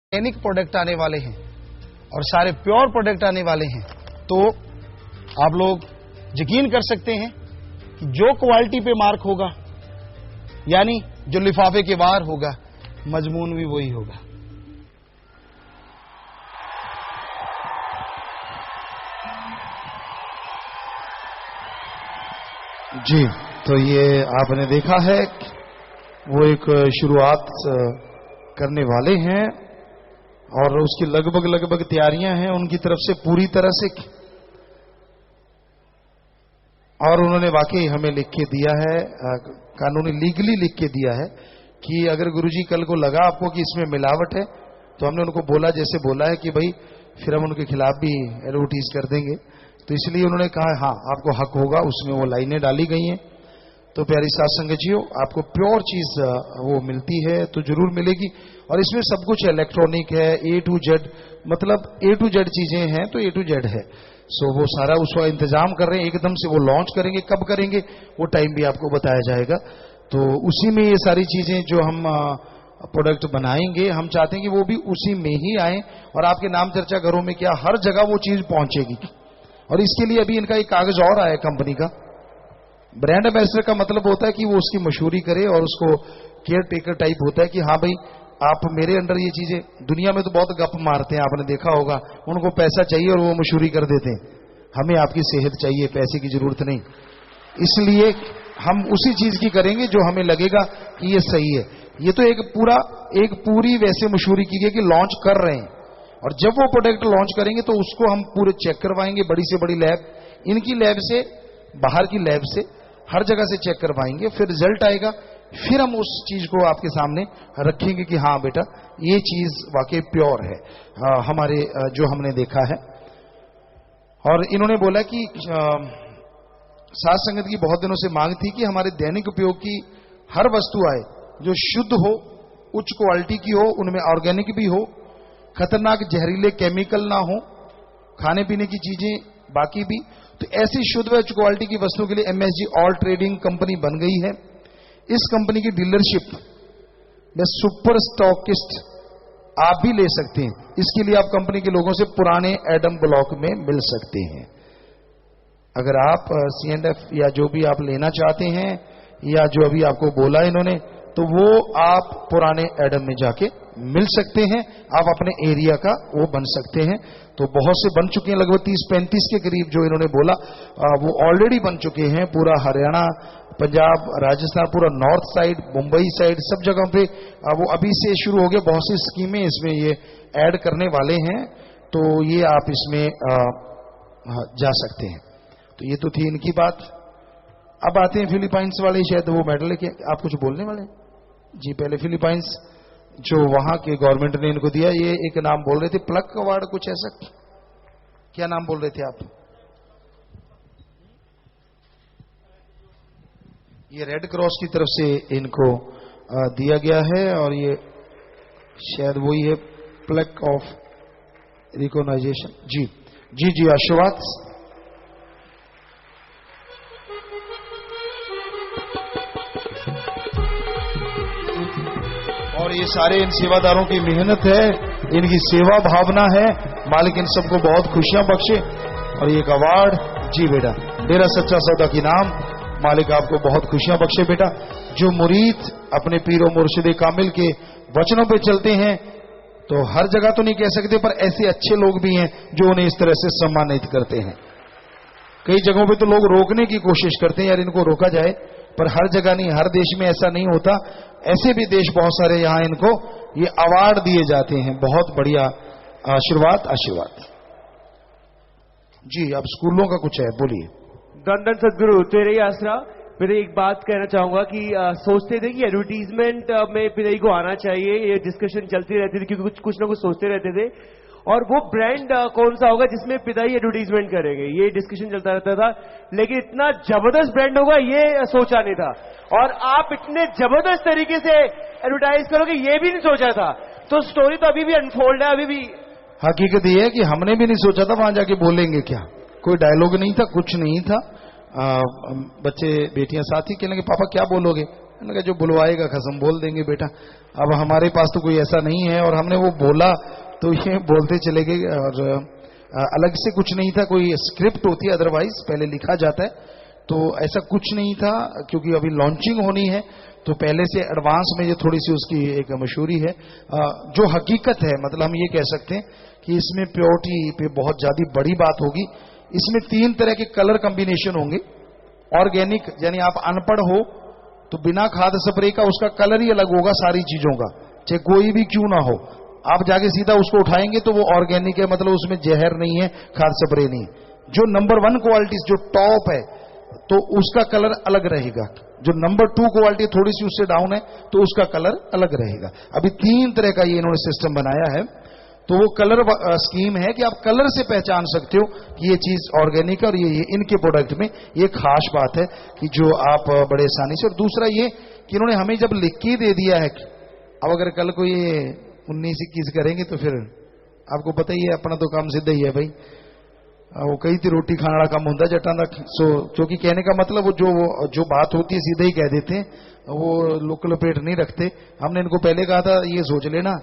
Organic product आने वाले हैं और सारे प्योर प्रोडक्ट आने वाले हैं, तो आप लोग यकीन कर सकते हैं कि जो क्वालिटी पे मार्क होगा, यानी जो लिफाफे के बाहर होगा, मजमून भी वही होगा। जी, तो ये आपने देखा है वो एक शुरुआत करने वाले हैं और उसकी लगभग तैयारियां हैं उनकी तरफ से पूरी तरह से, और उन्होंने वाकई हमें लिख के दिया है, कानूनी लीगली लिख के दिया है कि अगर गुरुजी कल को लगा आपको कि इसमें मिलावट है, तो हमने उनको बोला, जैसे बोला है कि भाई फिर हम उनके खिलाफ भी एडवर्टीज कर देंगे, तो इसलिए उन्होंने कहा हाँ आपको हक होगा, उसमें वो लाइनें डाली गई हैं। तो प्यारी साथ संगतियों, आपको प्योर चीज वो मिलती है तो जरूर मिलेगी, और इसमें सब कुछ इलेक्ट्रॉनिक है, A to Z, मतलब A to Z चीजें हैं तो A to Z है। सो वो सारा उसका इंतजाम कर रहे हैं, एकदम से वो लॉन्च करेंगे, कब करेंगे वो टाइम भी आपको बताया जाएगा। तो उसी में ये सारी चीजें जो हम प्रोडक्ट बनाएंगे, हम चाहते हैं कि वो भी उसी में ही आए और आपके नाम चर्चा घरों में क्या हर जगह वो चीज पहुंचेगी। और इसके लिए अभी इनका एक कागज और आया कंपनी का। ब्रांड एम्बेसडर का मतलब होता है कि वो उसकी मशहूरी करे और उसको केयर टेकर टाइप होता है कि हाँ भाई आप मेरे अंडर ये चीजें, दुनिया में तो बहुत गप मारते हैं, आपने देखा होगा, उनको पैसा चाहिए और वो मशहूरी कर देते हैं। हमें आपकी सेहत चाहिए, पैसे की जरूरत नहीं, इसलिए हम उसी चीज की करेंगे जो हमें लगेगा कि ये सही है। ये तो एक पूरी वैसे मशहूरी की गई कि लॉन्च कर रहे हैं, और जब वो प्रोडक्ट लॉन्च करेंगे तो उसको हम पूरे चेक करवाएंगे, बड़ी से बड़ी लैब, इनकी लैब से, बाहर की लैब से, हर जगह से चेक करवाएंगे, फिर रिजल्ट आएगा, फिर हम उस चीज को आपके सामने रखेंगे कि हाँ बेटा ये चीज वाकई प्योर है, हमारे जो हमने देखा है। और इन्होंने बोला कि साथ संगत की बहुत दिनों से मांग थी कि हमारे दैनिक उपयोग की हर वस्तु आए जो शुद्ध हो, उच्च क्वालिटी की हो, उनमें ऑर्गेनिक भी हो, खतरनाक जहरीले केमिकल ना हो, खाने पीने की चीजें बाकी भी। तो ऐसी शुद्ध व उच्च क्वालिटी की वस्तुओं के लिए MSG ऑल ट्रेडिंग कंपनी बन गई है। इस कंपनी की डीलरशिप में सुपर स्टॉकिस्ट आप भी ले सकते हैं। इसके लिए आप कंपनी के लोगों से पुराने एडम ब्लॉक में मिल सकते हैं। अगर आप C&F या जो भी आप लेना चाहते हैं, या जो अभी आपको बोला इन्होंने, तो वो आप पुराने एडम में जाके मिल सकते हैं, आप अपने एरिया का वो बन सकते हैं। तो बहुत से बन चुके हैं, लगभग 30-35 के करीब जो इन्होंने बोला वो ऑलरेडी बन चुके हैं। पूरा हरियाणा, पंजाब, राजस्थान, पूरा नॉर्थ साइड, मुंबई साइड, सब जगह पे वो अभी से शुरू हो गया। बहुत सी स्कीमें इसमें ये ऐड करने वाले हैं, तो ये आप इसमें जा सकते हैं। तो ये तो थी इनकी बात। अब आते हैं फिलीपाइंस वाले, शायद वो मेडल लेके आप कुछ बोलने वाले जी। पहले फिलीपाइंस जो वहां के गवर्नमेंट ने इनको दिया, ये एक नाम बोल रहे थे, प्लक अवार्ड, कुछ ऐसा, क्या नाम बोल रहे थे आप? ये रेड क्रॉस की तरफ से इनको दिया गया है, और ये शायद वही है, प्लक ऑफ रिकॉग्नाइजेशन। जी जी जी, आशीर्वाद। और ये सारे इन सेवादारों की मेहनत है, इनकी सेवा भावना है। मालिक इन सबको बहुत खुशियां बख्शे। और ये एक अवार्ड, जी बेटा, डेरा सच्चा सौदा की नाम, मालिक आपको बहुत खुशियां बख्शे बेटा। जो मुरीद अपने पीरो मुर्शिद कामिल के वचनों पे चलते हैं, तो हर जगह तो नहीं कह सकते, पर ऐसे अच्छे लोग भी हैं जो उन्हें इस तरह से सम्मानित करते हैं। कई जगहों पे तो लोग रोकने की कोशिश करते हैं, यार इनको रोका जाए, पर हर जगह नहीं, हर देश में ऐसा नहीं होता। ऐसे भी देश बहुत सारे, यहां इनको ये अवार्ड दिए जाते हैं। बहुत बढ़िया, आशीर्वाद आशीर्वाद। जी, अब स्कूलों का कुछ है, बोलिए। धन धन सदगुरु तेरे ही आसरा। फिर एक बात कहना चाहूंगा कि सोचते थे कि एडवर्टीजमेंट में पिरई को आना चाहिए, ये डिस्कशन चलती रहती थी क्योंकि कुछ ना कुछ सोचते रहते थे, और वो ब्रांड कौन सा होगा जिसमें पिताई एडवर्टीजमेंट करेंगे, ये डिस्कशन चलता रहता था। लेकिन इतना जबरदस्त ब्रांड होगा ये सोचा नहीं था, और आप इतने जबरदस्त तरीके से एडवर्टाइज करोगे ये भी नहीं सोचा था। तो स्टोरी तो अभी भी अनफोल्ड है। अभी भी हकीकत ये है कि हमने भी नहीं सोचा था वहां जाके बोलेंगे क्या, कोई डायलॉग नहीं था, कुछ नहीं था। बच्चे बेटियां साथ ही कहने लगे पापा क्या बोलोगे, मैंने कहा जो बुलवाएगा कसम बोल देंगे बेटा। अब हमारे पास तो कोई ऐसा नहीं है, और हमने वो बोला तो ये बोलते चले गए, और अलग से कुछ नहीं था, कोई स्क्रिप्ट होती है अदरवाइज पहले लिखा जाता है, तो ऐसा कुछ नहीं था। क्योंकि अभी लॉन्चिंग होनी है तो पहले से एडवांस में ये थोड़ी सी उसकी एक मशहूरी है। जो हकीकत है, मतलब हम ये कह सकते हैं कि इसमें प्योरिटी पे बहुत ज्यादा बड़ी बात होगी। इसमें 3 तरह के कलर कॉम्बिनेशन होंगे। ऑर्गेनिक यानी आप अनपढ़ हो तो बिना खाद स्प्रे का उसका कलर ही अलग होगा सारी चीजों का, चाहे कोई भी क्यों ना हो। आप जाके सीधा उसको उठाएंगे तो वो ऑर्गेनिक है, मतलब उसमें जहर नहीं है, खाद स्प्रे नहीं। जो नंबर 1 क्वालिटी जो टॉप है तो उसका कलर अलग रहेगा। जो नंबर 2 क्वालिटी थोड़ी सी उससे डाउन है तो उसका कलर अलग रहेगा। अभी 3 तरह का ये इन्होंने सिस्टम बनाया है। तो वो कलर स्कीम है कि आप कलर से पहचान सकते हो कि ये चीज ऑर्गेनिक है, और ये इनके प्रोडक्ट में ये खास बात है कि जो आप बड़े आसानी से। और दूसरा ये कि इन्होंने हमें जब लिख के दे दिया है, अब अगर कल को ये 19-21 करेंगे तो फिर आपको पता ही है अपना तो काम सीधा ही है भाई। वो कई थी रोटी खाना कम होता जटा तक। सो क्योंकि कहने का मतलब वो जो बात होती है सीधा ही कह देते हैं, वो लोकल पेट नहीं रखते। हमने इनको पहले कहा था ये सोच लेना,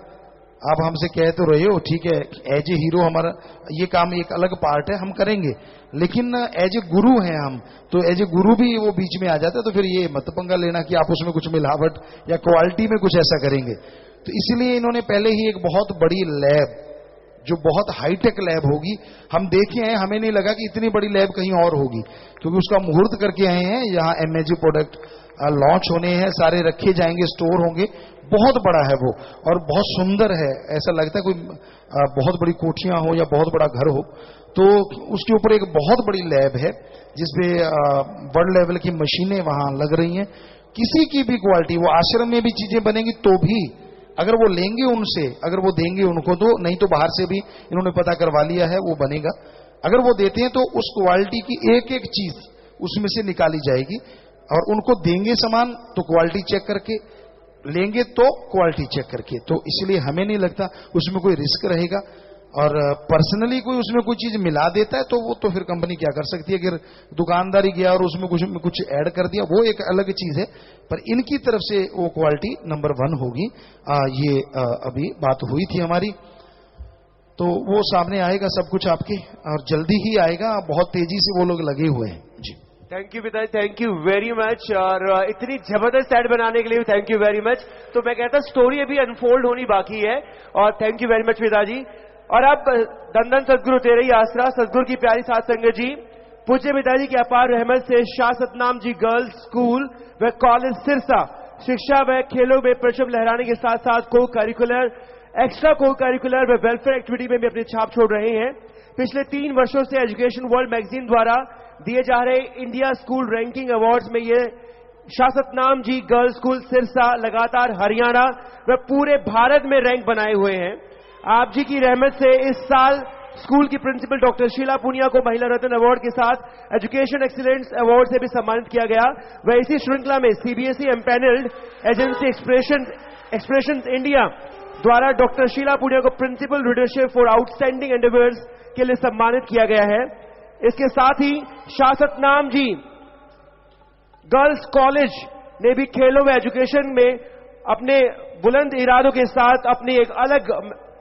आप हमसे कह तो रहे हो ठीक है, एज ए हीरो हमारा ये काम एक अलग पार्ट है, हम करेंगे, लेकिन एज ए गुरु हैं हम, तो एज ए गुरु भी वो बीच में आ जाता है। तो फिर ये मत पंगा लेना कि आप उसमें कुछ मिलावट या क्वालिटी में कुछ ऐसा करेंगे। तो इसलिए इन्होंने पहले ही एक बहुत बड़ी लैब, जो बहुत हाईटेक लैब होगी, हम देखे हैं, हमें नहीं लगा कि इतनी बड़ी लैब कहीं और होगी, क्योंकि उसका मुहूर्त करके आए हैं। यहाँ एमएजी प्रोडक्ट लॉन्च होने हैं, सारे रखे जाएंगे, स्टोर होंगे। बहुत बड़ा है वो और बहुत सुंदर है, ऐसा लगता है कोई बहुत बड़ी कोठियां हो या बहुत बड़ा घर हो। तो उसके ऊपर एक बहुत बड़ी लैब है जिसपे वर्ल्ड लेवल की मशीनें वहां लग रही हैं। किसी की भी क्वालिटी, वो आश्रम में भी चीजें बनेंगी तो भी अगर वो लेंगे उनसे, अगर वो देंगे उनको, तो नहीं तो बाहर से भी इन्होंने पता करवा लिया है, वो बनेगा। अगर वो देते हैं तो उस क्वालिटी की एक एक चीज उसमें से निकाली जाएगी, और उनको देंगे सामान तो क्वालिटी चेक करके, लेंगे तो क्वालिटी चेक करके। तो इसलिए हमें नहीं लगता उसमें कोई रिस्क रहेगा। और पर्सनली कोई उसमें कोई चीज मिला देता है तो वो तो फिर कंपनी क्या कर सकती है। अगर दुकानदारी गया और उसमें कुछ ऐड कर दिया, वो एक अलग चीज है, पर इनकी तरफ से वो क्वालिटी नंबर 1 होगी। ये अभी बात हुई थी हमारी, तो वो सामने आएगा सब कुछ आपके, और जल्दी ही आएगा। बहुत तेजी से वो लोग लगे हुए हैं जी। थैंक यू पिताजी, थैंक यू वेरी मच। और इतनी जबरदस्त एड बनाने के लिए थैंक यू वेरी मच। तो मैं कहता स्टोरी अभी अनफोल्ड होनी बाकी है, और थैंक यू वेरी मच पिताजी। और अब धन धन सदगुरु तेरे ही आसरा, सदगुरु की प्यारी साथ संगत जी, पूज्य पिताजी की अपार रहमत से शाह सतनाम जी गर्ल्स स्कूल व कॉलेज सिरसा शिक्षा व खेलों में परचम लहराने के साथ साथ को करिकुलर, एक्स्ट्रा को करिकुलर व वेलफेयर एक्टिविटी में भी अपनी छाप छोड़ रहे हैं। पिछले 3 वर्षों से एजुकेशन वर्ल्ड मैगजीन द्वारा दिए जा रहे इंडिया स्कूल रैंकिंग अवार्ड्स में ये शाह सतनाम जी गर्ल्स स्कूल सिरसा लगातार हरियाणा व पूरे भारत में रैंक बनाए हुए हैं। आप जी की रहमत से इस साल स्कूल की प्रिंसिपल डॉक्टर शीला पूनिया को महिला रत्न अवार्ड के साथ एजुकेशन एक्सीलेंस अवार्ड से भी सम्मानित किया गया। वह इसी श्रृंखला में CBSE empanelled agency expression India द्वारा डॉक्टर शीला पूनिया को principal leadership for outstanding endeavours के लिए सम्मानित किया गया है। इसके साथ ही शाह सतनाम जी गर्ल्स कॉलेज ने भी खेलों व एजुकेशन में अपने बुलंद इरादों के साथ अपनी एक अलग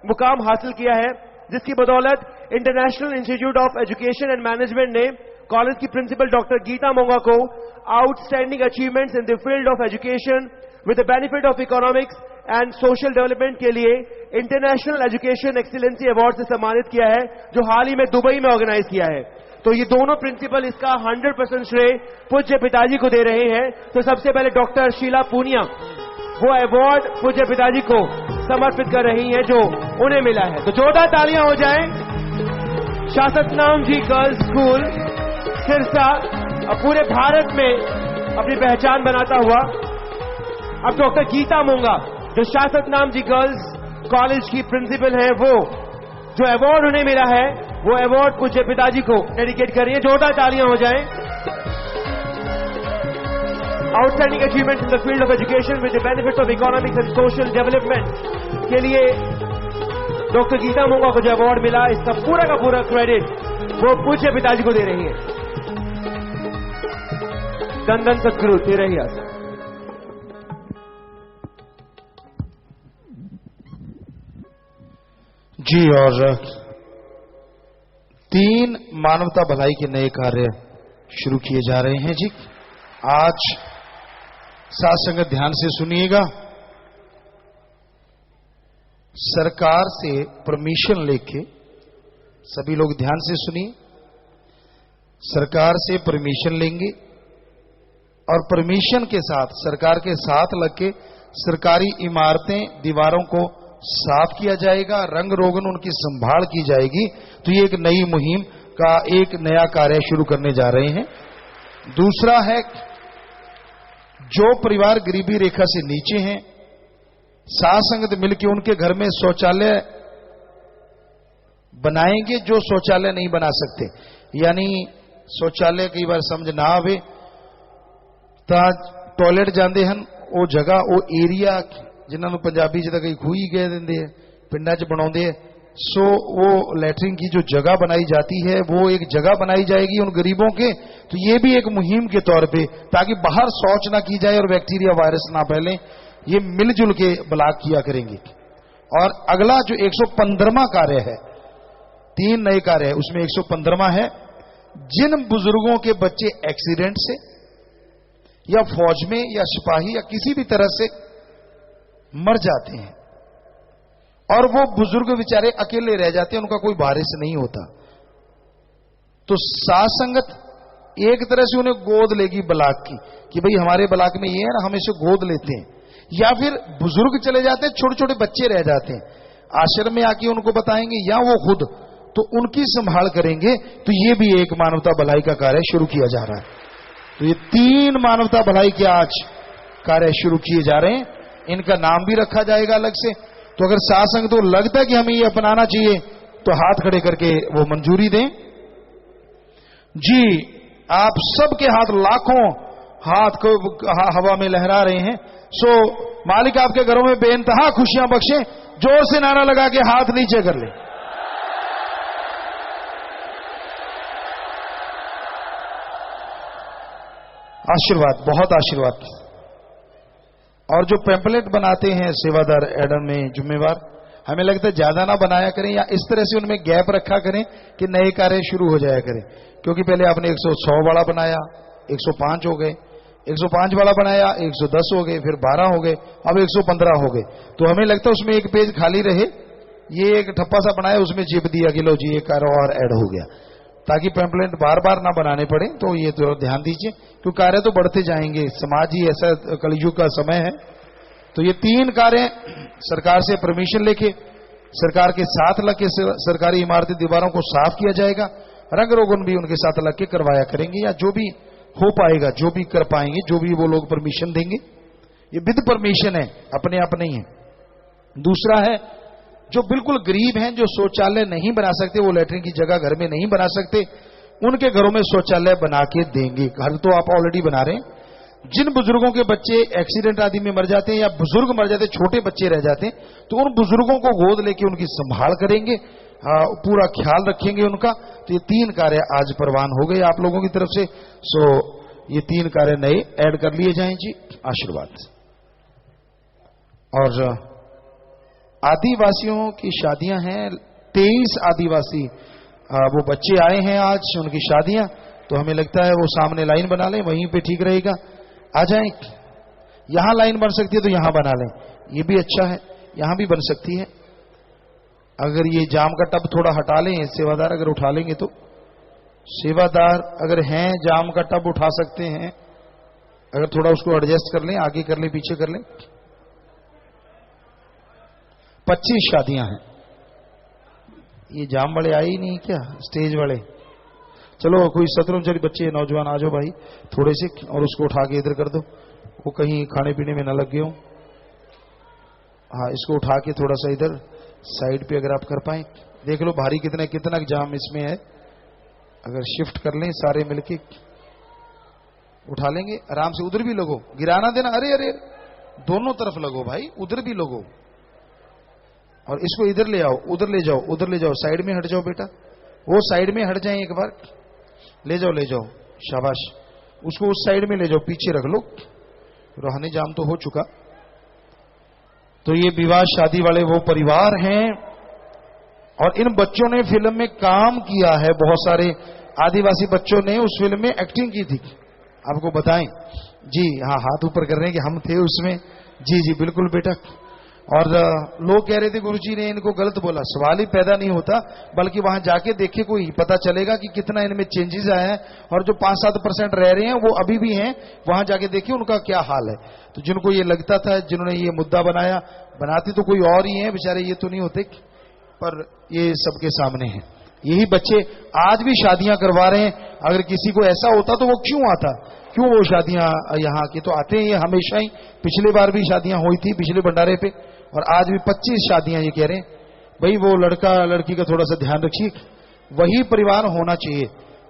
मुकाम हासिल किया है, जिसकी बदौलत international institute of education and management ने कॉलेज की प्रिंसिपल डॉक्टर गीता मोंगा को outstanding achievements in the field of education with the benefit of economics and social development के लिए इंटरनेशनल एजुकेशन एक्सीलेंसी अवार्ड से सम्मानित किया है, जो हाल ही में दुबई में ऑर्गेनाइज किया है। तो ये दोनों प्रिंसिपल इसका 100% श्रेय पूज्य पिताजी को दे रहे हैं। तो सबसे पहले डॉक्टर शीला पूनिया वो अवार्ड पूज्य पिताजी को समर्पित कर रही हैं जो उन्हें मिला है। तो जोरदार तालियां हो जाएं। शाह सतनाम जी गर्ल्स स्कूल सिरसा पूरे भारत में अपनी पहचान बनाता हुआ। अब डॉक्टर गीता मोंगा जो शाह सतनाम जी गर्ल्स कॉलेज की प्रिंसिपल है, वो जो अवार्ड उन्हें मिला है वो अवार्ड पूज्य पिताजी को डेडिकेट कर रही है। जोरदार तालियां हो जाएं। Outstanding achievement in the field of education with the benefits of economics and social development के लिए डॉक्टर गीता मोंगा को जो अवार्ड मिला, इसका पूरा का पूरा क्रेडिट वो पूज्य पिताजी को दे रही है। धन धन सदगुरु तेरे ही आसरा। जी, और 3 मानवता भलाई के नए कार्य शुरू किए जा रहे हैं जी। आज साथ संगत ध्यान से सुनिएगा। सरकार से परमिशन लेके, सभी लोग ध्यान से सुनिए, सरकार से परमिशन लेंगे और परमिशन के साथ सरकार के साथ लग के सरकारी इमारतें, दीवारों को साफ किया जाएगा, रंग रोगन उनकी संभाल की जाएगी। तो ये एक नई मुहिम का एक नया कार्य शुरू करने जा रहे हैं। दूसरा है, जो परिवार गरीबी रेखा से नीचे हैं, साथ संगत मिलकर उनके घर में शौचालय बनाएंगे जो शौचालय नहीं बना सकते। यानी शौचालय कई बार समझ ना आवे, टॉयलेट जाते हैं वो जगह, वो एरिया जिन्होंने पंजाबी च कई खूही गए देंगे, पिंडा च बनाते हैं। सो वो लैटरिन की जो जगह बनाई जाती है वो एक जगह बनाई जाएगी उन गरीबों के। तो ये भी एक मुहिम के तौर पे, ताकि बाहर शौच ना की जाए और बैक्टीरिया वायरस ना फैले, ये मिलजुल के ब्लॉक किया करेंगे। और अगला जो 115वां कार्य है, 3 नए कार्य है, उसमें 115वां है, जिन बुजुर्गों के बच्चे एक्सीडेंट से या फौज में या सिपाही या किसी भी तरह से मर जाते हैं और वो बुजुर्ग बेचारे अकेले रह जाते हैं, उनका कोई वारिस नहीं होता, तो साथ संगत एक तरह से उन्हें गोद लेगी ब्लॉक की, कि भाई हमारे ब्लॉक में ये है ना, हम इसे गोद लेते हैं। या फिर बुजुर्ग चले जाते हैं, छोटे छोटे बच्चे रह जाते हैं, आश्रम में आके उनको बताएंगे या वो खुद, तो उनकी संभाल करेंगे। तो ये भी एक मानवता भलाई का कार्य शुरू किया जा रहा है। तो ये 3 मानवता भलाई के आज कार्य शुरू किए जा रहे हैं। इनका नाम भी रखा जाएगा अलग से। तो अगर साथ संग तो लगता है कि हमें ये अपनाना चाहिए तो हाथ खड़े करके वो मंजूरी दें। जी, आप सबके हाथ, लाखों हाथ को हवा में लहरा रहे हैं। सो मालिक आपके घरों में बेइंतहा खुशियां बख्शे। जोर से नारा लगा के हाथ नीचे कर ले। आशीर्वाद, बहुत आशीर्वाद। और जो पैम्पलेट बनाते हैं सेवादार एडम में जुम्मेवार, हमें लगता है ज्यादा ना बनाया करें, या इस तरह से उनमें गैप रखा करें कि नए कार्य शुरू हो जाया करें। क्योंकि पहले आपने 106 वाला बनाया, 105 हो गए, 105 वाला बनाया, 110 हो गए, फिर 12 हो गए, अब 115 हो गए। तो हमें लगता है उसमें एक पेज खाली रहे, ये एक ठप्पा सा बनाया, उसमें चिप दिया कि लो जी एक कार्य और ऐड हो गया, ताकि पैम्पलेट बार बार ना बनाने पड़े। तो ये तो ध्यान दीजिए, क्योंकि कार्य तो बढ़ते जाएंगे, समाज ही ऐसा कलयुग का समय है। तो ये 3 कार्य सरकार से परमिशन लेके, सरकार के साथ लग के सरकारी इमारती दीवारों को साफ किया जाएगा, रंग रोगन भी उनके साथ लग के करवाया करेंगे, या जो भी हो पाएगा, जो भी कर पाएंगे, जो भी वो लोग परमिशन देंगे। ये विद परमिशन है, अपने आप नहीं है। दूसरा है, जो बिल्कुल गरीब हैं, जो शौचालय नहीं बना सकते, वो लैट्रिन की जगह घर में नहीं बना सकते, उनके घरों में शौचालय बना के देंगे। घर तो आप ऑलरेडी बना रहे हैं। जिन बुजुर्गों के बच्चे एक्सीडेंट आदि में मर जाते हैं या बुजुर्ग मर जाते हैं, छोटे बच्चे रह जाते हैं, तो उन बुजुर्गों को गोद लेके उनकी संभाल करेंगे, पूरा ख्याल रखेंगे उनका। तो ये 3 कार्य आज परवान हो गए आप लोगों की तरफ से। सो ये 3 कार्य नए ऐड कर लिए जाएं जी। आशीर्वाद। और आदिवासियों की शादियां हैं, 23 आदिवासी वो बच्चे आए हैं आज, उनकी शादियां। तो हमें लगता है वो सामने लाइन बना लें, वहीं पे ठीक रहेगा। आ जाएं, यहां लाइन बन सकती है तो यहां बना लें, ये भी अच्छा है, यहां भी बन सकती है। अगर ये जाम का टब थोड़ा हटा लें, सेवादार अगर उठा लेंगे तो, सेवादार अगर हैं जाम का टब उठा सकते हैं, अगर थोड़ा उसको एडजस्ट कर लें, आगे कर लें, पीछे कर लें। 25 शादियां हैं। ये जाम वाले आए ही नहीं क्या, स्टेज वाले? चलो कोई शतरंजरी बच्चे नौजवान आ जाओ भाई थोड़े से, और उसको उठा के इधर कर दो, वो कहीं खाने पीने में न लग गए हो। हाँ, इसको उठा के थोड़ा सा इधर साइड पे अगर आप कर पाए। देख लो भारी कितना जाम इसमें है, अगर शिफ्ट कर लें सारे मिलके उठा लेंगे आराम से। उधर भी लगो, गिराना देना, अरे अरे दोनों तरफ लगो भाई, उधर भी लगो, और इसको इधर ले आओ, उधर ले जाओ, उधर ले जाओ, साइड में हट जाओ बेटा, वो साइड में हट जाए एक बार, ले जाओ ले जाओ, शाबाश। उसको उस साइड में ले जाओ, पीछे रख लो, रूहानी जाम तो हो चुका। तो ये विवाह शादी वाले वो परिवार हैं और इन बच्चों ने फिल्म में काम किया है, बहुत सारे आदिवासी बच्चों ने उस फिल्म में एक्टिंग की थी। आपको बताएं जी, हाँ हाथ ऊपर कर रहे हैं कि हम थे उसमें। जी जी बिल्कुल बेटा। और लोग कह रहे थे गुरुजी ने इनको गलत बोला। सवाल ही पैदा नहीं होता, बल्कि वहां जाके देखे कोई पता चलेगा कि कितना इनमें चेंजेस आए हैं। और जो 5-7% रह रहे हैं वो अभी भी हैं, वहां जाके देखिए उनका क्या हाल है। तो जिनको ये लगता था, जिन्होंने ये मुद्दा बनाया, बनाते तो कोई और ही है बेचारे, ये तो नहीं होते, पर ये सबके सामने है। यही बच्चे आज भी शादियां करवा रहे हैं। अगर किसी को ऐसा होता तो वो क्यों आता, क्यों वो शादियां यहाँ की तो आते हैं ये हमेशा ही। पिछले बार भी शादियां हुई थी पिछले भंडारे पे, और आज भी 25 शादियां। ये कह रहे हैं भाई वो लड़का लड़की का थोड़ा सा ध्यान रखिए, वही परिवार होना चाहिए।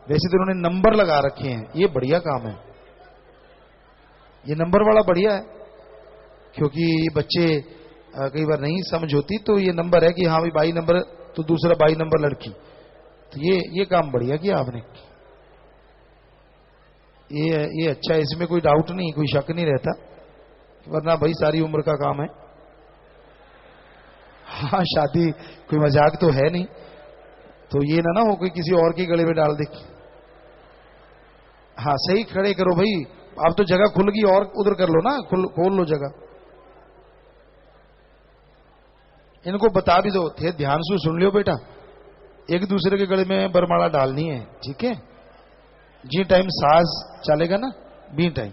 वैसे तो उन्होंने नंबर लगा रखे हैं, ये बढ़िया काम है, ये नंबर वाला बढ़िया है, क्योंकि ये बच्चे कई बार नहीं समझ होती, तो ये नंबर है कि हाँ भाई 22 नंबर तो दूसरा 22 नंबर लड़की। तो ये काम बढ़िया किया आपने, ये अच्छा है, इसमें कोई डाउट नहीं, कोई शक नहीं रहता, वरना भाई सारी उम्र का काम है। हाँ शादी कोई मजाक तो है नहीं, तो ये ना हो कोई किसी और के गले में डाल दे। हाँ सही खड़े करो भाई, अब तो जगह खुल गई और उधर कर लो ना, खोल लो जगह। इनको बता भी दो, थे ध्यान से सुन लियो बेटा, एक दूसरे के गले में बरमाला डालनी है, ठीक है जी। टाइम साज चलेगा ना, बी टाइम।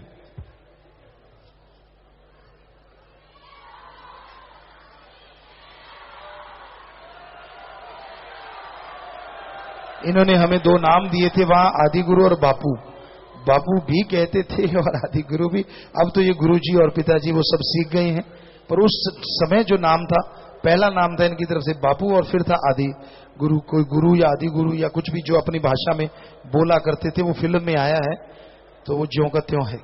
इन्होंने हमें 2 नाम दिए थे वहां, आदि गुरु और बापू। बापू भी कहते थे और आदि गुरु भी। अब तो ये गुरुजी और पिताजी वो सब सीख गए हैं, पर उस समय जो नाम था, पहला नाम था इनकी तरफ से बापू, और फिर था आदि गुरु। कोई गुरु या आदि गुरु या कुछ भी जो अपनी भाषा में बोला करते थे, वो फिल्म में आया है, तो वो ज्यों का त्यों है।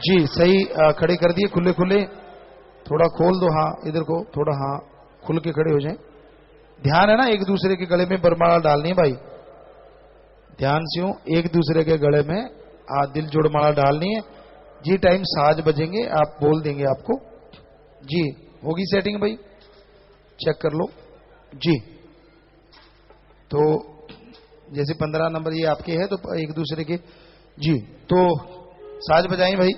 जी सही खड़े कर दिए, खुले खुले, थोड़ा खोल दो, हाँ इधर को थोड़ा, हाँ खुल के खड़े हो जाएं। ध्यान है ना, एक दूसरे के गले में बरमाला डालनी है भाई, ध्यान से हो, एक दूसरे के गले में दिल जोड़ माला डालनी है जी। टाइम साज बजेंगे, आप बोल देंगे आपको जी। होगी सेटिंग भाई, चेक कर लो जी। तो जैसे 15 नंबर ये आपके है, तो एक दूसरे के जी, तो साज बजाएं भाई।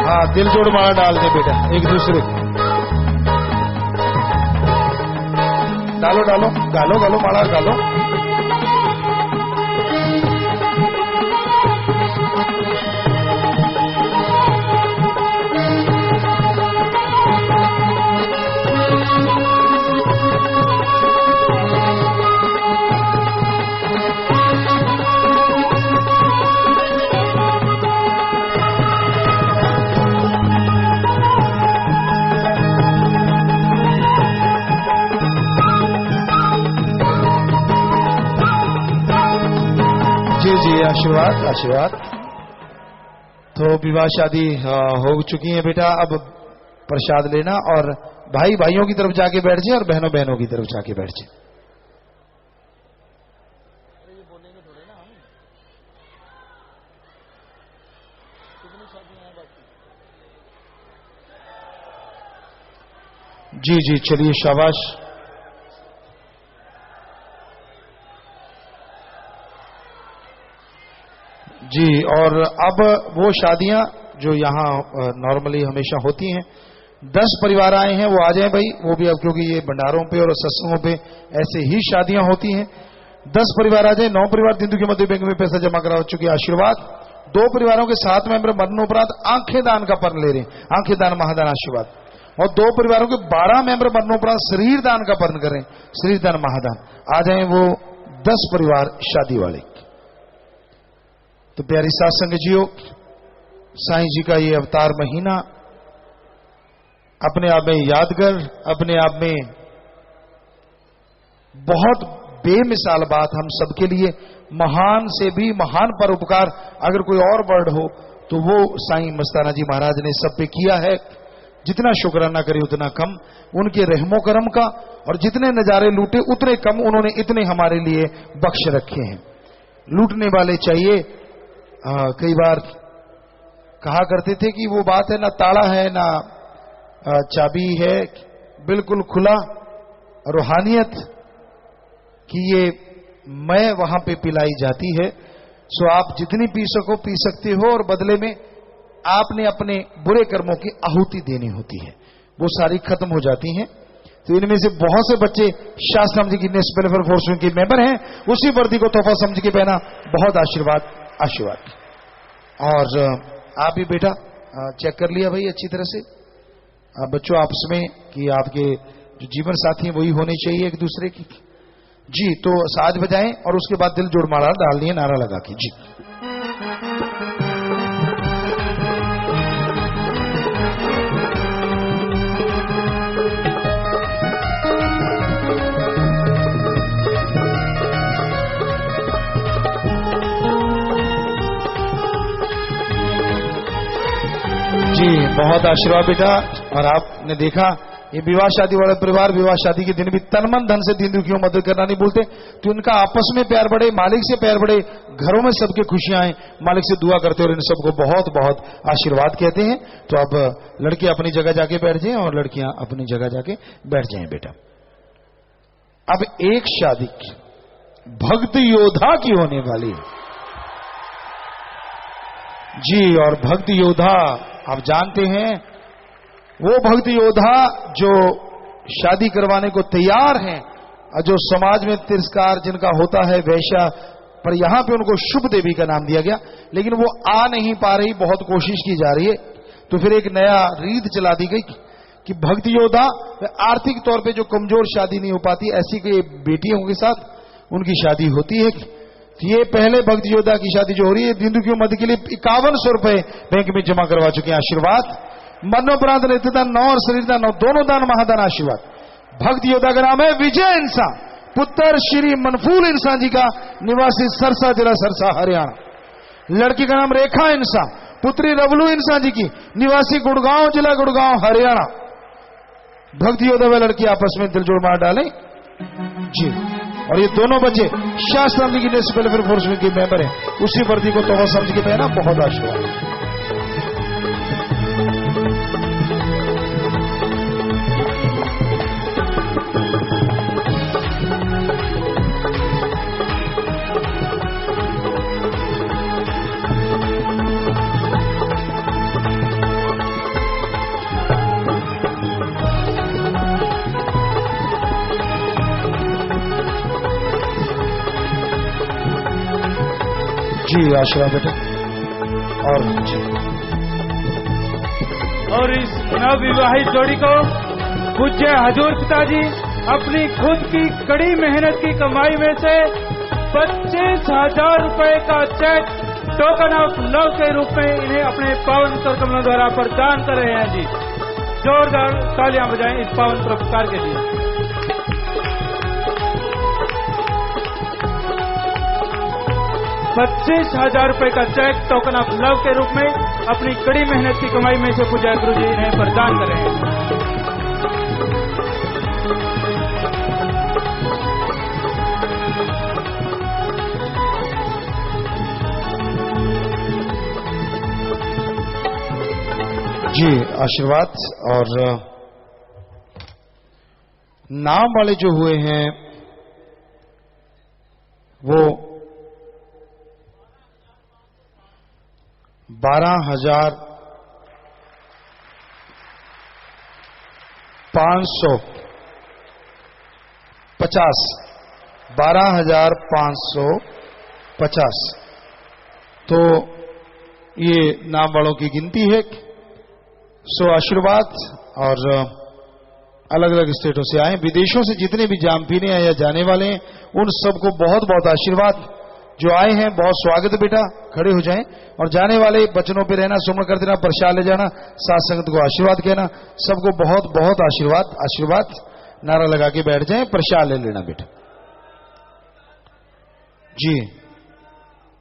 हाँ दिल जोड़ माला डाल दे बेटा एक दूसरे को, डालो डालो गालो गालो माला गालो। जी आशीर्वाद आशीर्वाद। तो विवाह शादी हो चुकी है बेटा, अब प्रसाद लेना, और भाई भाइयों की तरफ जाके बैठ जाए और बहनों बहनों की तरफ जाके बैठ जाए। जी जी चलिए शाबाश। जी, और अब वो शादियां जो यहाँ नॉर्मली हमेशा होती हैं, 10 परिवार आए हैं, वो आ जाएं भाई, वो भी अब, क्योंकि ये भंडारों पे और सत्संगों पे ऐसे ही शादियां होती हैं। 10 परिवार आ जाए। 9 परिवार दिंदु के मध्य बैंक में पैसा जमा करा चुके, आशीर्वाद। 2 परिवारों के 7 मेंबर मरणोपरांत आंखें दान का पर्ण ले रहे हैं, आंखें दान महादान आशीर्वाद। और 2 परिवारों के 12 मेंबर मरणोपरांत शरीर दान का पर्ण कर रहे हैं, शरीर दान महादान। आ जाए वो 10 परिवार शादी वाले। तो प्यारी सत्संग जियो, साईं जी का ये अवतार महीना अपने आप में यादगार, अपने आप में बहुत बेमिसाल बात, हम सबके लिए महान से भी महान परोपकार अगर कोई और वर्ड हो तो वो साईं मस्ताना जी महाराज ने सब पे किया है। जितना शुक्राना करे उतना कम, उनके रहमो करम का, और जितने नजारे लूटे उतने कम, उन्होंने इतने हमारे लिए बख्श रखे हैं। लूटने वाले चाहिए, कई बार कहा करते थे कि वो बात है ना ताला है ना चाबी है, बिल्कुल खुला रूहानियत कि ये मैं वहां पे पिलाई जाती है। सो आप जितनी पी सको पी सकते हो और बदले में आपने अपने बुरे कर्मों की आहुति देनी होती है, वो सारी खत्म हो जाती हैं। तो इनमें से बहुत से बच्चे शास्त्रम जी की नेस वेलफेयर फोर्स के मेंबर हैं, उसी वर्दी को तोहफा समझ के पहना, बहुत आशीर्वाद आशीर्वाद। और आप भी बेटा चेक कर लिया भाई अच्छी तरह से, बच्चों आपस में कि आपके जो जीवन साथी हैं वही होने चाहिए एक दूसरे की। जी तो साज बजाएं और उसके बाद दिल जोड़ मारा डाल दिए नारा लगा के। जी जी बहुत आशीर्वाद बेटा। और आपने देखा ये विवाह शादी वाले परिवार विवाह शादी के दिन भी तन मन धन से दीन दुखियों मदद करना नहीं भूलते, तो इनका आपस में प्यार बढ़े, मालिक से प्यार बढ़े, घरों में सबके खुशियां आए, मालिक से दुआ करते और इन सबको बहुत बहुत आशीर्वाद कहते हैं। तो अब लड़के अपनी जगह जाके बैठ जाएं और लड़कियां अपनी जगह जाके बैठ जाएं बेटा। अब एक शादी भक्त योद्धा की होने वाली है जी, और भक्त योद्धा आप जानते हैं वो भक्त योद्धा जो शादी करवाने को तैयार हैं, जो समाज में तिरस्कार जिनका होता है वैश्या, पर यहां पे उनको शुभ देवी का नाम दिया गया, लेकिन वो आ नहीं पा रही, बहुत कोशिश की जा रही है। तो फिर एक नया रीत चला दी गई कि भक्त योद्धा आर्थिक तौर पे जो कमजोर शादी नहीं हो पाती, ऐसी कोई बेटियों के साथ उनकी शादी होती है। ये पहले भक्त योद्धा की शादी जो हो रही है, बिंदु की मध्य के लिए 5100 रुपए बैंक में जमा करवा चुके हैं। आशीर्वाद मनोपरांत नेत्रदान 9 और शरीर दान 9 दोनों दान महादान आशीर्वाद। भक्त योद्धा का नाम है विजय इंसान, पुत्र श्री मनफूल इंसान जी का, निवासी सरसा जिला सरसा हरियाणा। लड़की का नाम रेखा इंसान, पुत्री रबलू इंसान जी की, निवासी गुड़गांव जिला गुड़गांव हरियाणा। भक्त योद्धा व लड़की आपस में दिल जोड़ मार डालें जी। और ये दोनों बच्चे शास्त्र जी की नेस वेलफेयर फोर्स के मेंबर हैं, उसी वर्दी को तोहफा समझ के पहना, बहुत आशीर्वाद। जी आशीर्वाद बेटा। और जी और इस नवविवाहित जोड़ी को पूज्य हजूर पिताजी अपनी खुद की कड़ी मेहनत की कमाई में से 25,000 रुपए का चेक टोकन ऑफ लव के रूप में इन्हें अपने पावन कमलों द्वारा प्रदान कर रहे हैं। जी जोरदार तालियां बजाएं इस पावन पुरस्कार के लिए। 25,000 रुपए का चेक टोकन ऑफ लव के रूप में अपनी कड़ी मेहनत की कमाई में से पूज्य गुरु जी इन्हें प्रदान कर रहे हैं। जी आशीर्वाद। और नाम वाले जो हुए हैं वो 12,550 12,550 तो ये नाम वालों की गिनती है। सो आशीर्वाद। और अलग अलग स्टेटों से आए, विदेशों से जितने भी जाम पीने आए या जाने वाले हैं उन सबको बहुत बहुत आशीर्वाद। जो आए हैं बहुत स्वागत बेटा, खड़े हो जाएं। और जाने वाले बचनों पे रहना, सुमन कर देना, प्रसाद ले जाना, साथ संगत को आशीर्वाद कहना, सबको बहुत बहुत आशीर्वाद आशीर्वाद। नारा लगा के बैठ जाएं, प्रसाद ले लेना बेटा। जी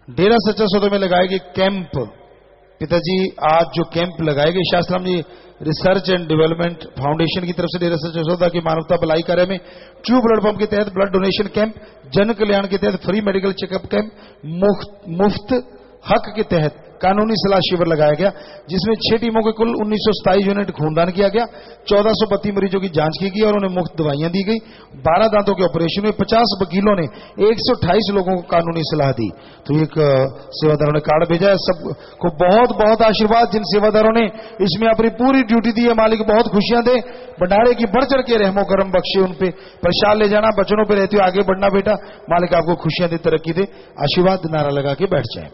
डेरा सच्चा सौदा में लगाए गए कैंप, पिताजी आज जो कैंप लगाए गए शास्त्राम जी रिसर्च एंड डेवलपमेंट फाउंडेशन की तरफ से डेरा सच्चा सौदा की मानवता भलाई कार्य में ट्रू ब्लड पंप के तहत ब्लड डोनेशन कैंप, जन कल्याण के तहत फ्री मेडिकल चेकअप कैंप, मुफ्त हक के तहत कानूनी सलाह शिविर लगाया गया, जिसमें 6 टीमों के कुल 1927 यूनिट खूनदान किया गया, 1432 मरीजों की जांच की गई और उन्हें मुफ्त दवाइयां दी गई। 12 दांतों के ऑपरेशन में 50 वकीलों ने 128 लोगों को कानूनी सलाह दी। तो एक सेवादारों ने कार्ड भेजा है। सबको बहुत बहुत आशीर्वाद। जिन सेवादारों ने इसमें अपनी पूरी ड्यूटी दी है, मालिक बहुत खुशियां दे, भंडारे की बढ़ चढ़ के रहमो करम बख्शे, उन पे प्रसाद ले जाना, बचनों पे रहते हुए आगे बढ़ना। बेटा मालिक आपको खुशियां दे, तरक्की दे, आशीर्वाद। नारा लगा के बैठ जाए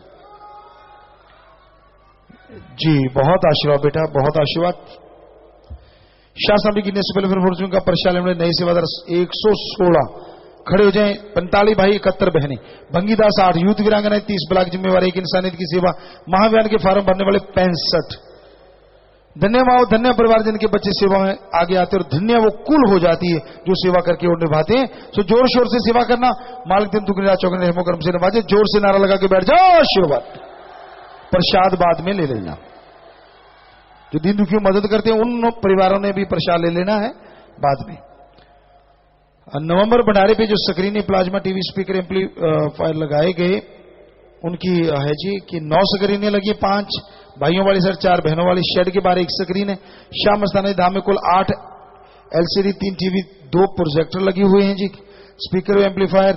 जी। बहुत आशीर्वाद बेटा, बहुत आशीर्वाद। शासन की गिनने से पहले फिर का प्रसाद लेने नए सेवादार 116 खड़े हो जाएं। 45 भाई, 71 बहनें, भंगीदास 8, यूथ वीरांगना 30, ब्लॉक जिम्मेवारी, एक इंसानियत की सेवा, महाअभियान के फार्म भरने वाले 65। धन्य माओ, धन्य परिवार जिनके बच्चे सेवा में आगे आते और धन्य वो कुल हो जाती है जो सेवा करके और निभाते हैं। सो जोर शोर से सेवा करना। मालिक दिन दुगनी चौगने रहमो करम से नवाजे। जोर से नारा लगा के बैठ जाओ। आशीर्वाद। प्रसाद बाद में ले लेना। जो दीन दुखियों मदद करते हैं उन परिवारों ने भी प्रसाद ले लेना है बाद में। नवंबर भंडारे पे जो screen plasma TV speaker amplifier लगाए गए उनकी है जी कि 9 स्क्रीनें लगी, 5 भाइयों वाली सर, 4 बहनों वाली। शेड के बाहर 1 स्क्रीन है। शाम मस्तानी धाम में कुल 8 LCD, 3 टीवी, 2 प्रोजेक्टर लगे हुए हैं जी। Speaker amplifier